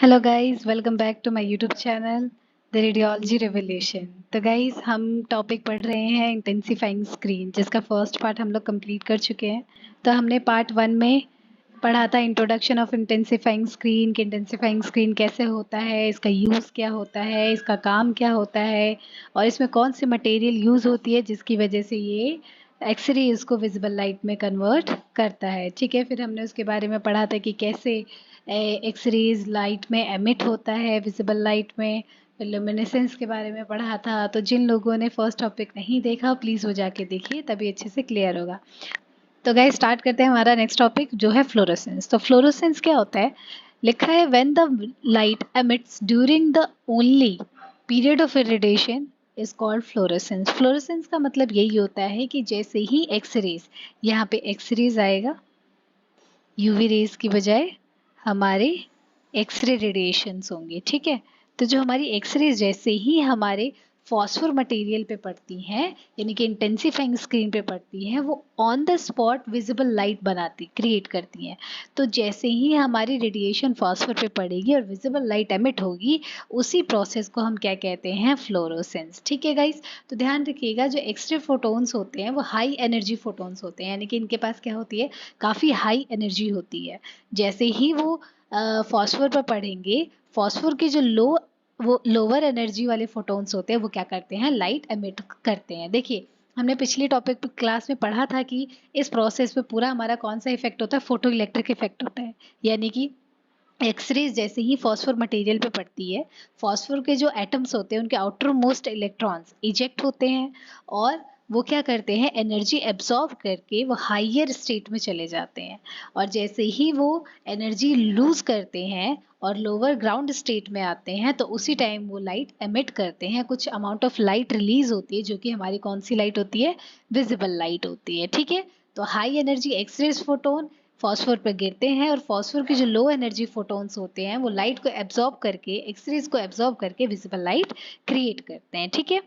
Hello guys, welcome back to my YouTube channel the radiology revolution. तो guys, हम topic पढ़ रहे हैं इंटेंसिफाइंग स्क्रीन, जिसका फर्स्ट पार्ट हम लोग कंप्लीट कर चुके हैं। तो हमने पार्ट 1 में पढ़ा था इंट्रोडक्शन ऑफ इंटेंसिफाइंग स्क्रीन कि इंटेंसिफाइंग स्क्रीन कैसे होता है, इसका यूज़ क्या होता है, इसका काम क्या होता है और इसमें कौन सी मटेरियल यूज़ होती है जिसकी वजह से ये एक्सरे इसको विजिबल लाइट में कन्वर्ट करता है। ठीक है, फिर हमने उसके बारे में पढ़ा था कि कैसे एक्सरेज लाइट में एमिट होता है विजिबल लाइट में। फिर ल्यूमिनेसेंस के बारे में पढ़ा था। तो जिन लोगों ने फर्स्ट टॉपिक नहीं देखा प्लीज़ वो जाके देखिए, तभी अच्छे से क्लियर होगा। तो गाइस, स्टार्ट करते हैं हमारा नेक्स्ट टॉपिक जो है फ्लोरोसेंस। तो फ्लोरोसेंस क्या होता है? लिखा है when the light emits during the only period of irradiation is called fluorescence. Fluorescence का मतलब यही होता है कि जैसे ही एक्सरेज, यहाँ पे एक्सरेज आएगा यूवी रेज की बजाय हमारे एक्सरे रेडिएशंस होंगे। ठीक है, तो जो हमारी एक्सरेज जैसे ही हमारे फॉस्फोर मटेरियल पे पड़ती हैं, यानी कि इंटेंसिफाइंग स्क्रीन पे पड़ती हैं, वो on the spot visible light बनाती क्रिएट करती हैं। तो जैसे ही हमारी रेडिएशन फॉस्फोर पे पड़ेगी और विजिबल लाइट एमिट होगी, उसी प्रोसेस को हम क्या कहते हैं? फ्लोरोसेंस। ठीक है गाइस, तो ध्यान रखिएगा, जो एक्सरे फोटोन्स होते हैं वो हाई एनर्जी फोटोन्स होते हैं, यानी कि इनके पास क्या होती है? काफ़ी हाई एनर्जी होती है। जैसे ही वो फॉस्फोर पर पड़ेंगे, फॉस्फोर के जो वो लोअर एनर्जी वाले फोटोन्स होते हैं वो क्या करते हैं? लाइट एमिट करते हैं। देखिए, हमने पिछली टॉपिक पे क्लास में पढ़ा था कि इस प्रोसेस पे पूरा हमारा कौन सा इफेक्ट होता है? फोटो इलेक्ट्रिक इफेक्ट होता है। यानी कि एक्सरेज जैसे ही फॉस्फोर मटेरियल पे पड़ती है, फॉस्फोर के जो एटम्स होते हैं उनके आउटर मोस्ट इलेक्ट्रॉन्स इजेक्ट होते हैं और वो क्या करते हैं? एनर्जी एब्जॉर्ब करके वो हाइयर स्टेट में चले जाते हैं। और जैसे ही वो एनर्जी लूज करते हैं और लोअर ग्राउंड स्टेट में आते हैं, तो उसी टाइम वो लाइट एमिट करते हैं। कुछ अमाउंट ऑफ लाइट रिलीज होती है, जो कि हमारी कौन सी लाइट होती है? विजिबल लाइट होती है। ठीक है, तो high energy x rays photon phosphor पर गिरते हैं और फॉस्फोर के जो लो एनर्जी फोटॉन्स होते हैं वो लाइट को एब्जॉर्ब करके, एक्सरेज को एब्जॉर्ब करके विजिबल लाइट क्रिएट करते हैं। ठीक है,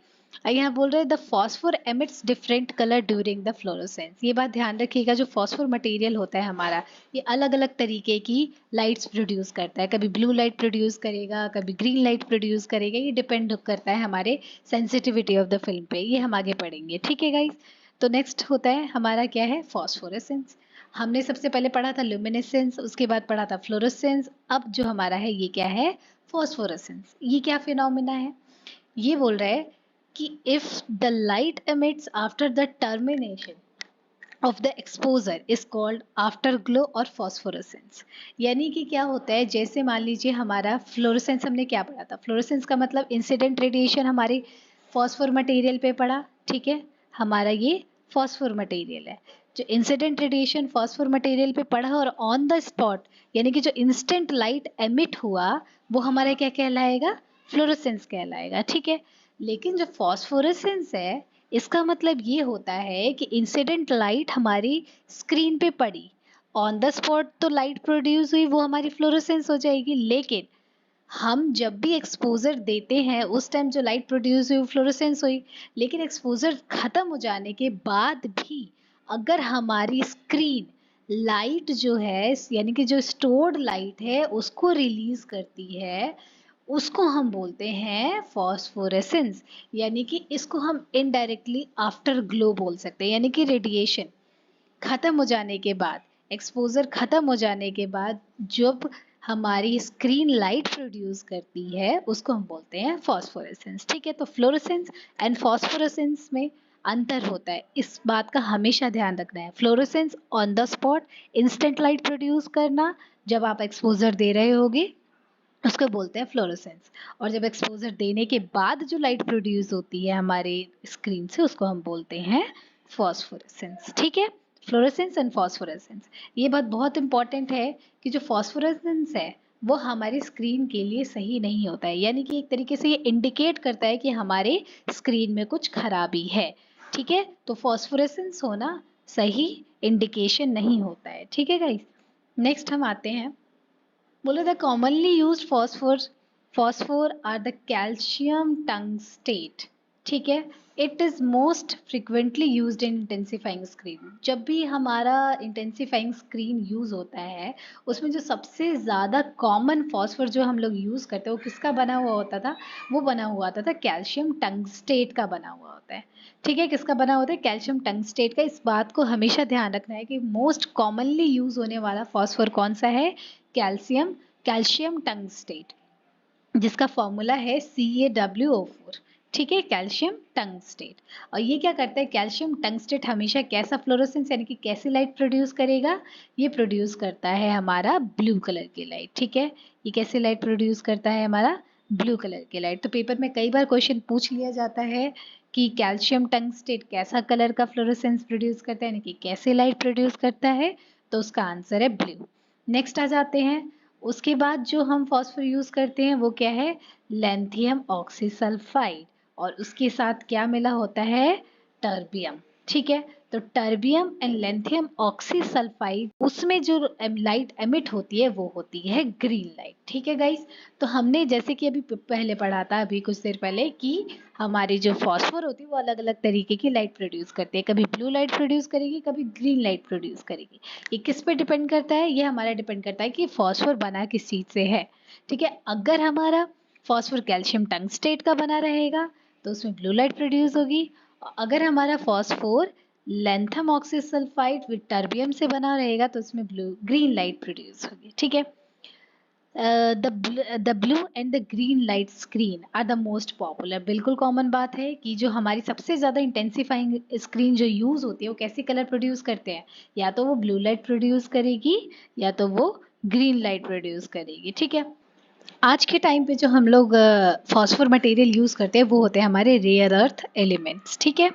यहाँ बोल रहे हैं the phosphor emits different colour during the fluorescence. ये बात ध्यान रखिएगा, जो फॉस्फोर मटेरियल होता है हमारा, ये अलग अलग तरीके की लाइट्स प्रोड्यूस करता है। कभी ब्लू लाइट प्रोड्यूस करेगा, कभी ग्रीन लाइट प्रोड्यूस करेगा। ये डिपेंड करता है हमारे सेंसिटिविटी ऑफ द फिल्म पे। ये हम आगे पढ़ेंगे। ठीक है गाइज, तो नेक्स्ट होता है हमारा क्या है? फॉस्फोरेसेंस। हमने सबसे पहले पढ़ा था ल्यूमिनेसेंस, उसके बाद पढ़ा था फ्लोरोसेंस। अब जो हमारा है ये क्या है? फॉस्फोरेसेंस। ये क्या फिनोमिना है? ये बोल रहा है कि if the light emits after the termination of the exposure is called after glow और फॉस्फोरेसेंस। यानी कि क्या होता है? जैसे मान लीजिए हमारा फ्लोरोसेंस, हमने क्या पढ़ा था? फ्लोरोसेंस का मतलब इंसिडेंट रेडिएशन हमारे फॉस्फोर मटेरियल पे पड़ा। ठीक है, हमारा ये फॉस्फोर मटेरियल है। जो इंसिडेंट रेडिएशन फॉस्फोर मटेरियल पे पड़ा और ऑन द स्पॉट, यानी कि जो इंस्टेंट लाइट एमिट हुआ, वो हमारा क्या कहलाएगा? फ्लोरोसेंस कहलाएगा। ठीक है, लेकिन जो फॉस्फोरेसेंस है, इसका मतलब ये होता है कि इंसिडेंट लाइट हमारी स्क्रीन पे पड़ी, ऑन द स्पॉट तो लाइट प्रोड्यूस हुई, वो हमारी फ्लोरोसेंस हो जाएगी। लेकिन हम जब भी एक्सपोजर देते हैं उस टाइम जो लाइट प्रोड्यूस हुई वो फ्लोरोसेंस हुई। लेकिन एक्सपोजर खत्म हो जाने के बाद भी अगर हमारी स्क्रीन लाइट जो है, यानी कि जो स्टोर्ड लाइट है उसको रिलीज करती है, उसको हम बोलते हैं फॉस्फोरेसेंस। यानी कि इसको हम इनडायरेक्टली आफ्टर ग्लो बोल सकते हैं। यानी कि रेडिएशन खत्म हो जाने के बाद, एक्सपोजर खत्म हो जाने के बाद जब हमारी स्क्रीन लाइट प्रोड्यूस करती है, उसको हम बोलते हैं फॉस्फोरेसेंस। ठीक है, तो फ्लोरोसेंस एंड फॉस्फोरेसेंस में अंतर होता है, इस बात का हमेशा ध्यान रखना है। Fluorescence on the spot instant light produce करना, जब आप एक्सपोजर दे रहे होगे उसको बोलते हैं फ्लोरोसेंस। और जब एक्सपोजर देने के बाद जो लाइट प्रोड्यूस होती है हमारे स्क्रीन से, उसको हम बोलते हैं फॉस्फोरेसेंस। ठीक है, फ्लोरोसेंस एंड फॉस्फोरेसेंस। ये बात बहुत इंपॉर्टेंट है कि जो फॉस्फोरेसेंस है वो हमारी स्क्रीन के लिए सही नहीं होता है। यानी कि एक तरीके से ये इंडिकेट करता है कि हमारे स्क्रीन में कुछ खराबी है। ठीक है, तो फॉस्फोरेसेंस होना सही इंडिकेशन नहीं होता है। ठीक है गाइस, नेक्स्ट हम आते हैं, बोले the commonly used phosphor are the calcium tungstate. ठीक है। It is most frequently used in intensifying screen. जब भी हमारा इंटेंसिफाइंग स्क्रीन यूज़ होता है, उसमें जो सबसे ज़्यादा कॉमन फॉस्फर जो हम लोग यूज़ करते हैं वो किसका बना हुआ होता था? वो बना हुआ होता था कैल्शियम टंगस्टेट का बना हुआ होता है। ठीक है, किसका बना होता है? कैल्शियम टंगस्टेट का। इस बात को हमेशा ध्यान रखना है कि मोस्ट कॉमनली यूज़ होने वाला फॉस्फर कौन सा है? कैल्शियम टंगस्टेट, जिसका फॉर्मूला है CaWO4। ठीक है, कैल्शियम टंगस्टेट। और ये क्या करता है? कैल्शियम टंगस्टेट हमेशा कैसा फ्लोरोसेंस यानी कि कैसी लाइट प्रोड्यूस करेगा? ये प्रोड्यूस करता है हमारा ब्लू कलर की लाइट। ठीक है, ये कैसी लाइट प्रोड्यूस करता है? हमारा ब्लू कलर की लाइट। तो पेपर में कई बार क्वेश्चन पूछ लिया जाता है कि कैल्शियम टंगस्टेट कैसा कलर का फ्लोरोसेंस प्रोड्यूस करता है, यानी कि कैसी लाइट प्रोड्यूस करता है? तो उसका आंसर है ब्लू। नेक्स्ट आ जाते हैं। उसके बाद जो हम फॉस्फोर यूज़ करते हैं वो क्या है? लैंथियम ऑक्सीसल्फाइड। और उसके साथ क्या मिला होता है? टर्बियम। ठीक है, तो टर्बियम एंड लैंथियम ऑक्सीसल्फाइड, उसमें जो लाइट एमिट होती है वो होती है ग्रीन लाइट। ठीक है गाइस, तो हमने जैसे कि अभी पहले पढ़ा था, अभी कुछ देर पहले, कि हमारी जो फॉस्फोर होती है वो अलग अलग तरीके की लाइट प्रोड्यूस करती है। कभी ब्लू लाइट प्रोड्यूस करेगी, कभी ग्रीन लाइट प्रोड्यूस करेगी। ये किस पे डिपेंड करता है? ये हमारा डिपेंड करता है कि फॉस्फोर बना किस चीज़ से है। ठीक है, अगर हमारा फॉस्फोर कैल्शियम टंगस्टेट का बना रहेगा तो उसमें ब्लू लाइट प्रोड्यूस होगी। और अगर हमारा फॉस्फोर लैंथम ऑक्सीसल्फाइड विद टर्बियम से बना रहेगा तो उसमें ग्रीन लाइट प्रोड्यूस होगी। ठीक है, the blue and the green light screen are the most popular. बिल्कुल कॉमन बात है कि जो हमारी सबसे ज़्यादा इंटेंसिफाइंग स्क्रीन जो यूज़ होती है वो कैसी कलर प्रोड्यूस करते हैं? या तो वो ब्लू लाइट प्रोड्यूस करेगी या तो वो ग्रीन लाइट प्रोड्यूस करेगी। ठीक है, आज के टाइम पे जो हम लोग फॉस्फोर मटेरियल यूज़ करते हैं वो होते हैं हमारे रेयर अर्थ एलिमेंट्स। ठीक है,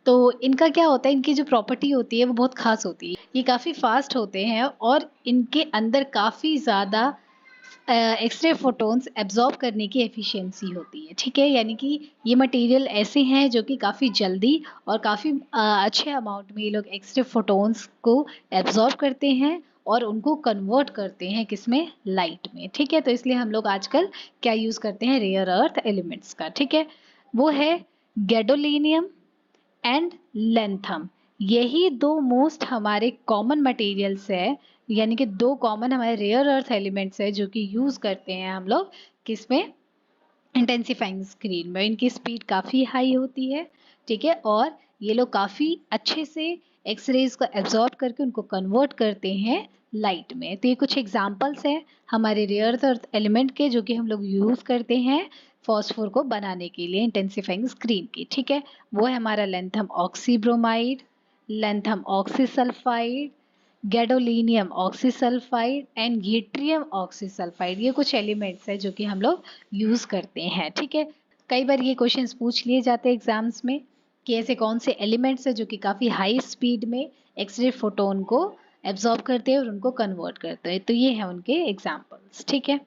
तो इनका क्या होता है? इनकी जो प्रॉपर्टी होती है वो बहुत खास होती है। ये काफ़ी फास्ट होते हैं और इनके अंदर काफ़ी ज़्यादा एक्सरे फोटॉन्स एब्जॉर्ब करने की एफिशिएंसी होती है। ठीक है, यानी कि ये मटेरियल ऐसे हैं जो कि काफ़ी जल्दी और काफ़ी अच्छे अमाउंट में ये लोग एक्सरे फोटॉन्स को एब्जॉर्ब करते हैं और उनको कन्वर्ट करते हैं किसमें? लाइट में। ठीक है, तो इसलिए हम लोग आजकल क्या यूज़ करते हैं? रेयर अर्थ एलिमेंट्स का। ठीक है, वो है गैडोलिनियम एंड लेंथम। यही दो मोस्ट हमारे कॉमन मटेरियल्स है, यानी कि दो कॉमन हमारे रेयर अर्थ एलिमेंट्स है जो कि यूज़ करते हैं हम लोग किसमें? इंटेंसिफाइंग स्क्रीन में। इनकी स्पीड काफ़ी हाई होती है। ठीक है, और ये लोग काफ़ी अच्छे से एक्सरेज को एब्जॉर्ब करके उनको कन्वर्ट करते हैं लाइट में। तो ये कुछ एग्जांपल्स हैं हमारे रेयर अर्थ एलिमेंट के जो कि हम लोग यूज़ करते हैं फॉस्फोर को बनाने के लिए इंटेंसिफाइंग स्क्रीन की। ठीक है, वो है हमारा lanthanum oxybromide, lanthanum oxysulphide, gadolinium oxysulphide and yttrium oxysulphide. ये कुछ एलिमेंट्स हैं जो कि हम लोग यूज़ करते हैं। ठीक है, कई बार ये क्वेश्चंस पूछ लिए जाते हैं एग्जाम्स में कि ऐसे कौन से एलिमेंट्स हैं जो कि काफ़ी हाई स्पीड में एक्सरे फोटोन को एब्जॉर्ब करते हैं और उनको कन्वर्ट करते हैं। तो ये हैं उनके एग्जाम्पल्स। ठीक है,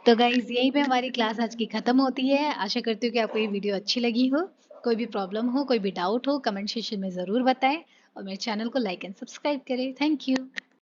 तो गाइज यहीं पे हमारी क्लास आज की ख़त्म होती है। आशा करती हूँ कि आपको ये वीडियो अच्छी लगी हो। कोई भी प्रॉब्लम हो, कोई भी डाउट हो, कमेंट सेक्शन में ज़रूर बताएं और मेरे चैनल को लाइक एंड सब्सक्राइब करें। Thank you.